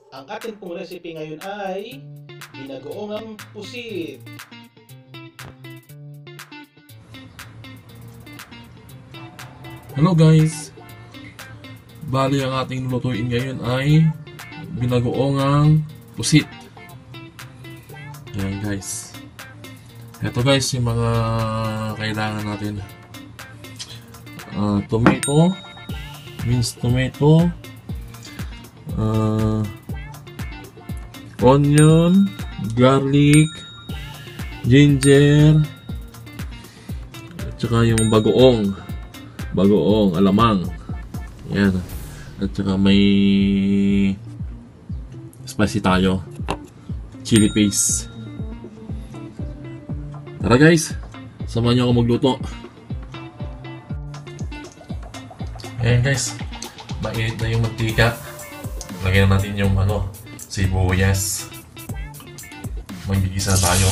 Ang atin pong recipe ngayon ay binagoongang pusit. Hello guys! Bali ang ating lutuin ngayon ay binagoongang pusit. Yan guys. Ito guys yung mga kailangan natin. Tomato, minced tomato, onion, garlic, ginger, at saka yung bagoong alamang. Yan. At saka may spicy tayo, chili paste. Tara guys, samahan niyo ako magluto. Ayan guys, mainit na yung mantika. Lagyan na natin yung sibuyas. Magigisa tayo.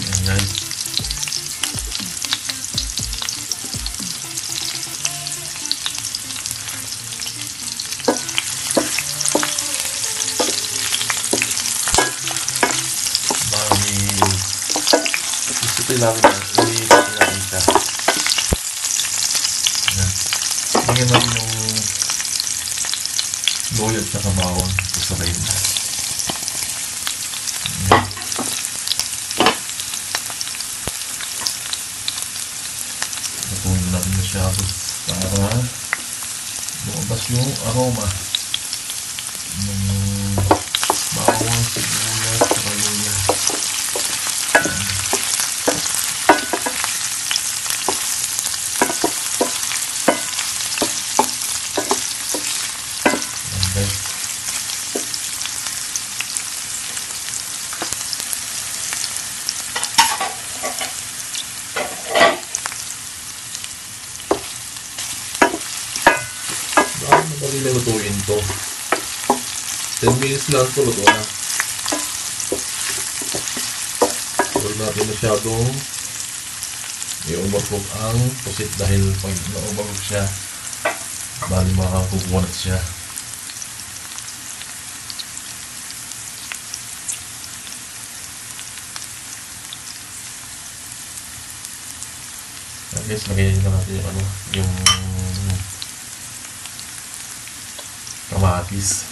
Ayan guys. Gusto natin natin siya. Ayan. Lagyan natin yung loyal at saka bawang sa rin. Natuloy natin masyado para lumabas yung aroma ng bawang, sibuyas, at saka luya. Madali na lutuin to. 10 minutes lang ito luto na. Huwag natin masyadong i-overcook ang pusit dahil pag na-overcook siya, bali makakukunat siya. Guys, lagyan na natin yung kamatis.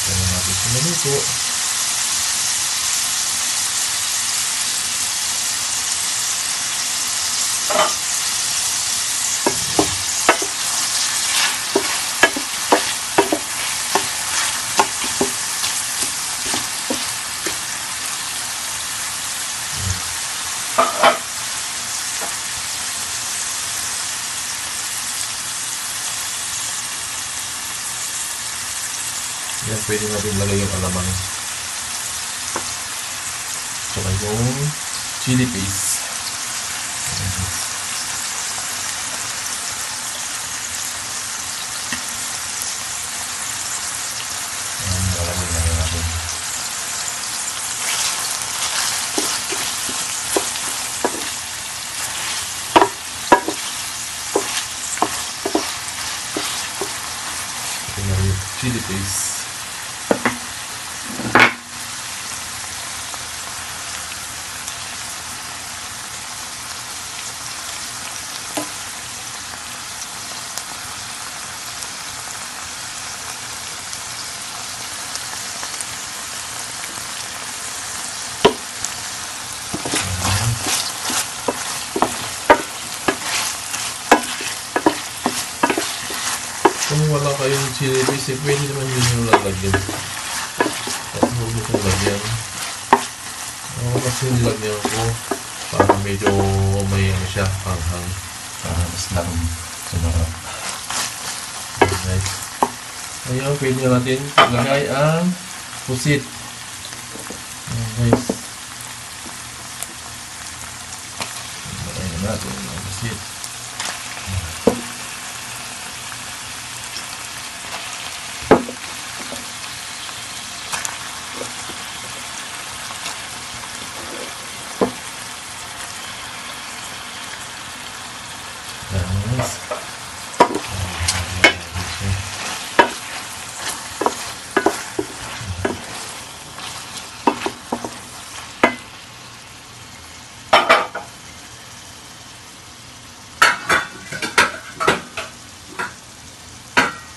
Lagyan natin sa maluto. Yan, pwede natin lagay yung alamang. Tsaka yung chili paste. Yan, alamang lagay natin. Ito na yung chili paste. Kung wala kayong chili paste, pwede naman yun yung lalagyan. At huwag nyo kong lagyan. Kasi nilagyan ko para medyo may siya, hanghang. Para mas larong sumarap. Alright. Ngayon, pwede natin ilagay ang pusit. Guys. Lagay na natin ang pusit. Guys.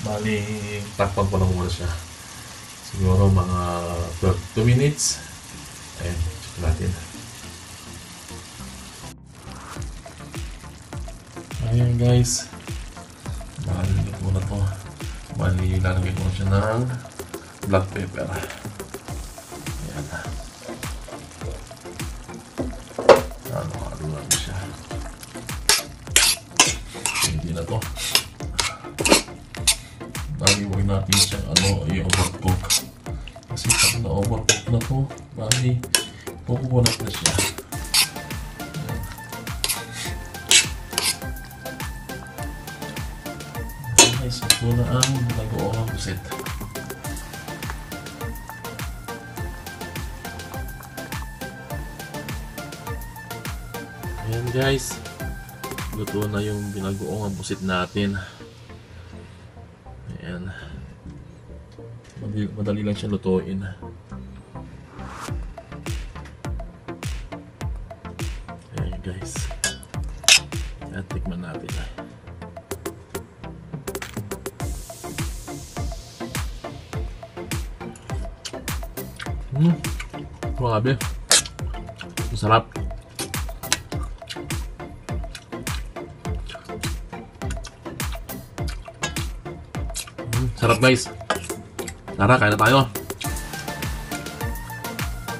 Bali, takpan ko lang muna siya. Siguro mga 2 minutes. Ayan, check natin. Ayan guys. Bali ko na to. Bali, lalagay ko na siya ng black pepper. Ayan. Halo-halo lang siya. Hindi na to. Bali, huwag natin siyang i-overcook. Kasi pag na-overcook na to, bali, kukunat na siya. Guys, ito na ang nag-oorang pusit. Ayan guys, luto na yung binagoong pusit natin. Ayan. Madali lang siya lutuin. Ayan guys. Ayan, tikman natin. Grabe. Masarap. Sarap guys. Tara, kain na tayo.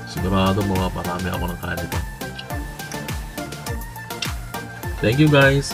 Sigurado mga parami ako ng kain dito. Thank you guys.